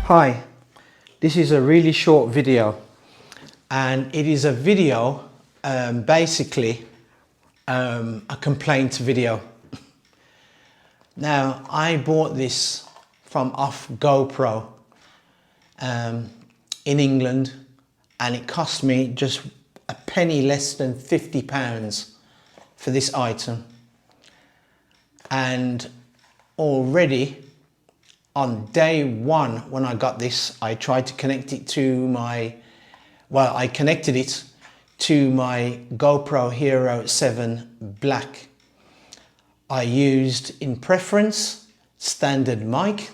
Hi, this is a really short video, and it is a video basically a complaint video. Now, I bought this from off GoPro in England, and it cost me just a penny less than £50 for this item. And already on day one, when I got this, I tried to connect it to I connected it to my GoPro Hero 7 Black. I used in preference standard mic.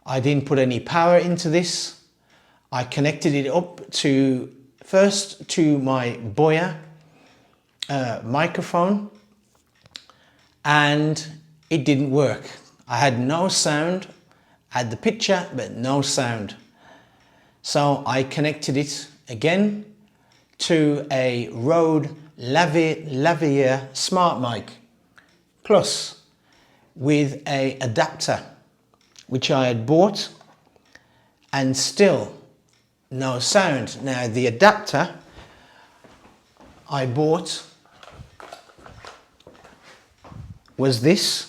I didn't put any power into this. I connected it up first to my Boya microphone, and it didn't work. I had no sound. I had the picture but no sound. So I connected it again to a Rode Lavalier Smart Mic Plus with a adapter which I had bought, and still no sound. Now, the adapter I bought was this.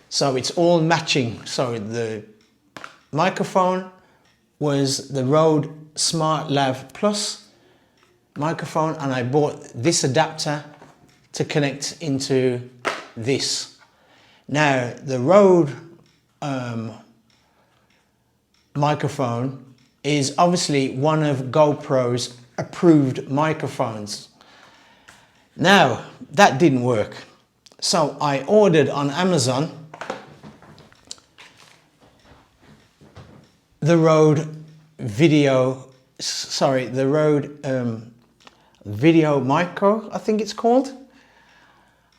So it's all matching. So the microphone was the Rode Smart Lav Plus microphone, and I bought this adapter to connect into this. Now, the Rode microphone is obviously one of GoPro's approved microphones. Now, that didn't work. So I ordered on Amazon the Rode Video Micro, I think it's called.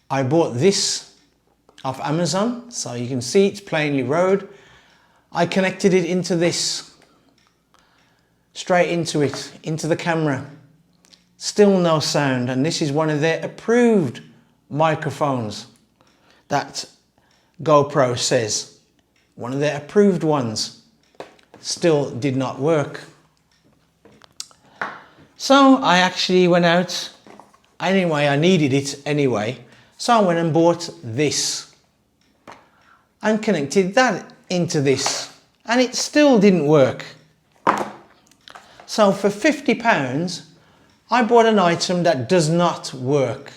I bought this off Amazon, so you can see it's plainly Rode. I connected it into this, straight into the camera. Still no sound, and this is one of their approved microphones that GoPro says, one of their approved ones. Still did not work. So I actually went out. Anyway, I needed it anyway. So I went and bought this and connected that into this, and it still didn't work. So for £50, I bought an item that does not work.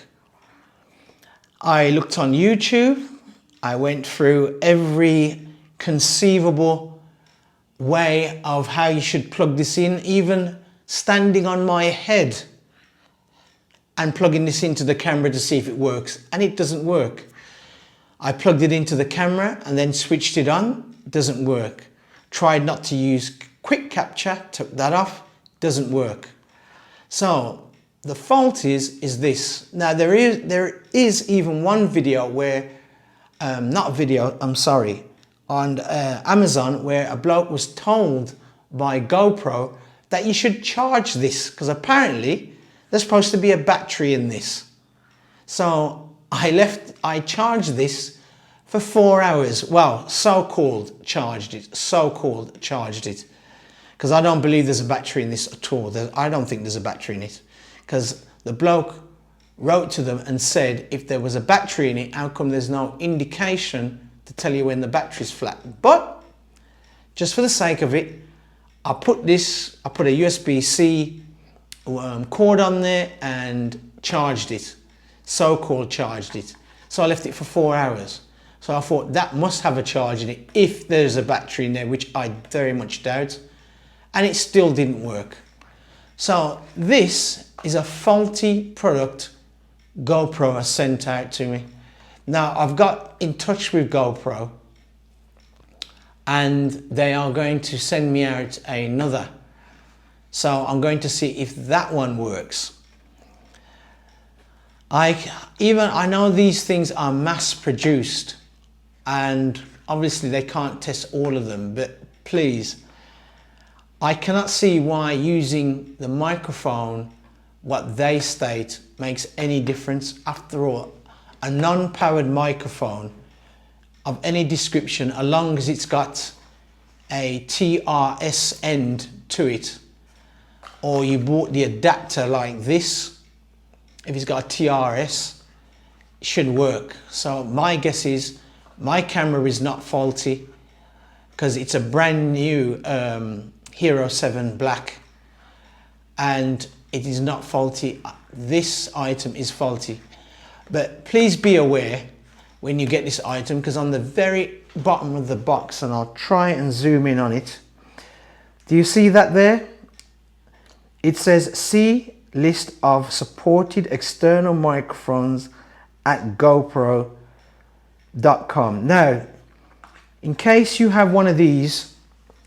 I looked on YouTube. I went through every conceivable way of how you should plug this in, even standing on my head and plugging this into the camera to see if it works, and it doesn't work. I plugged it into the camera and then switched it on. It doesn't work. Tried not to use quick capture, took that off, doesn't work. So the fault is this. Now, there is even one video where on Amazon, where a bloke was told by GoPro that you should charge this, because apparently there's supposed to be a battery in this. So I charged this for 4 hours. Well, so-called charged it, because I don't believe there's a battery in this at all. I don't think there's a battery in it, because the bloke wrote to them and said, if there was a battery in it, how come there's no indication to tell you when the battery's flat? But just for the sake of it, I put a USB-C cord on there and charged it, so-called charged it. So I left it for 4 hours. So I thought that must have a charge in it if there's a battery in there, which I very much doubt, and it still didn't work. So this is a faulty product GoPro has sent out to me. Now, I've got in touch with GoPro, and they are going to send me out another. So I'm going to see if that one works. I know these things are mass produced, and obviously they can't test all of them, but please, I cannot see why using the microphone, what they state, makes any difference. After all, a non-powered microphone of any description, as long as it's got a TRS end to it, or you bought the adapter like this, if it's got a TRS, it should work. So my guess is my camera is not faulty because it's a brand new Hero 7 Black, and it is not faulty. This item is faulty. But please be aware when you get this item, because on the very bottom of the box, and I'll try and zoom in on it, do you see that there? It says see list of supported external microphones at GoPro.com. Now, in case you have one of these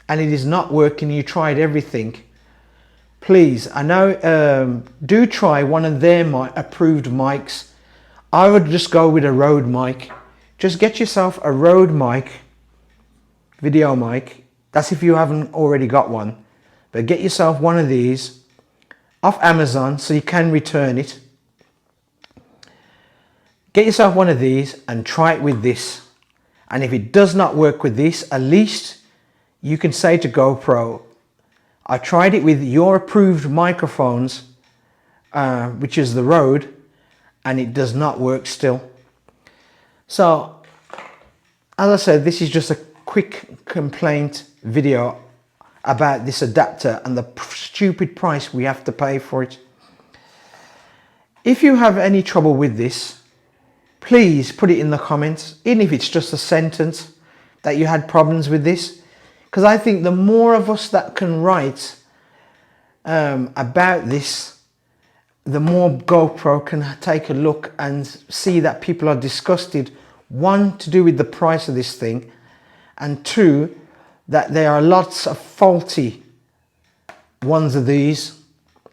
and it is not working, you tried everything, please, I know, do try one of their approved mics. I would just go with a Rode mic. Just get yourself a Rode mic, video mic. That's if you haven't already got one. But get yourself one of these off Amazon so you can return it. Get yourself one of these and try it with this. And if it does not work with this, at least you can say to GoPro, I tried it with your approved microphones, which is the Rode, and it does not work still. So, as I said, this is just a quick complaint video about this adapter and the stupid price we have to pay for it. If you have any trouble with this, please put it in the comments, even if it's just a sentence that you had problems with this, because I think the more of us that can write about this, the more GoPro can take a look and see that people are disgusted, one, to do with the price of this thing, and two, that there are lots of faulty ones of these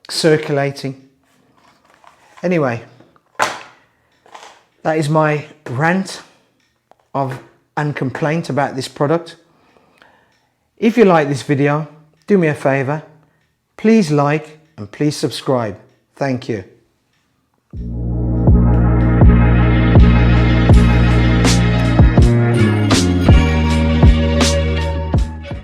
circulating. Anyway, that is my rant and complaint about this product. If you like this video, do me a favor, please like and please subscribe. Thank you.